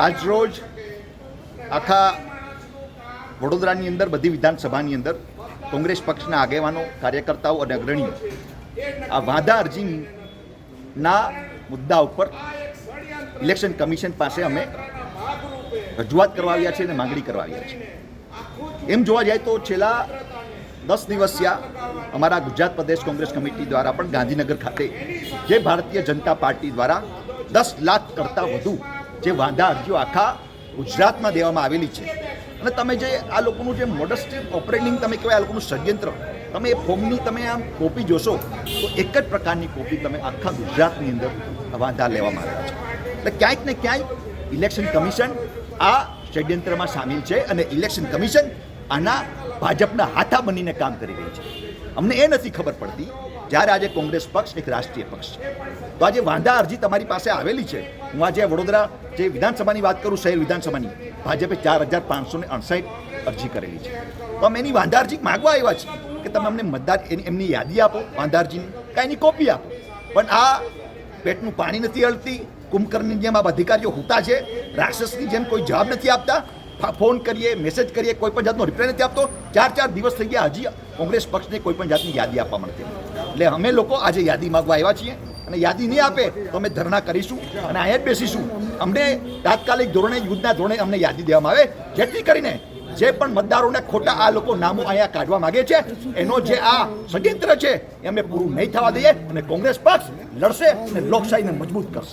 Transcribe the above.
આજ રોજ આખા વડોદરાની અંદર બધી વિધાનસભાની અંદર કોંગ્રેસ પક્ષના આગેવાનો, કાર્યકર્તાઓ અને અગ્રણીઓ આ વાંધા અરજીના મુદ્દા ઉપર ઇલેક્શન કમિશન પાસે અમે રજૂઆત કરવા આવ્યા છીએ અને માંગણી કરવા આવ્યા છીએ. એમ જોવા જાય તો છેલ્લા 10 દિવસ થયા અમારા ગુજરાત પ્રદેશ કોંગ્રેસ કમિટી દ્વારા પણ ગાંધીનગર ખાતે જે ભારતીય જનતા પાર્ટી દ્વારા 10 લાખ કરતાં વધુ જે વાંધા અરજીઓ આખા ગુજરાતમાં દેવામાં આવેલી છે અને તમે જે આ લોકોનું જે મોડસ ઓપરેટિંગ તમે કહેવાય, આ લોકોનું ષડયંત્ર, તમે એ ફોર્મની તમે આમ કોપી જોશો તો એક જ પ્રકારની કોપી તમે આખા ગુજરાતની અંદર વાંધા લેવામાં આવ્યા છે. એટલે ક્યાંક ને ક્યાંક ઇલેક્શન કમિશન આ ષડયંત્રમાં સામેલ છે અને ઇલેક્શન કમિશન આના ભાજપના હાથા બનીને કામ કરી રહી છે. અમને એ નથી ખબર પડતી, જ્યારે આજે કોંગ્રેસ પક્ષ એક રાષ્ટ્રીય પક્ષ છે તો આજે વાંધા અરજી તમારી પાસે આવેલી છે. હું આજે વડોદરા જે વિધાનસભાની વાત કરું, શહેર વિધાનસભાની, ભાજપે 4558 અરજી કરેલી છે. તો અમે એની વાંધા અરજી માગવા આવ્યા છીએ કે તમે અમને મતદાર એમની યાદી આપો, વાંધા અરજીની કાંઈ એની કોપી આપો. પણ આ પેટનું પાણી નથી હળતી, કુંભકર્ણની જેમ આ અધિકારીઓ હોતા છે, રાક્ષસની જેમ કોઈ જવાબ નથી આપતા. ફોન કરીએ, મેસેજ કરીએ, કોઈ પણ જાતનો રિપ્લાય નથી આપતો. 4 દિવસ થઈ ગયા, હજી કોંગ્રેસ પક્ષને કોઈ પણ જાતની યાદી આપવા મળતી નથી. એટલે અમે લોકો આજે યાદી માગવા આવ્યા છીએ અને યાદી નહીં આપે તો અમે ધરણા કરીશું અને અહીંયા જ બેસીશું. અમને તાત્કાલિક ધોરણે, યુદ્ધના ધોરણે અમને યાદી દેવામાં આવે, જેથી કરીને જે પણ મતદારોને ખોટા આ લોકો નામો અહીંયા કાઢવા માંગે છે એનો જે આ ષડયંત્ર છે એ અમે પૂરું નહીં થવા દઈએ અને કોંગ્રેસ પક્ષ લડશે અને લોકશાહીને મજબૂત કરશે.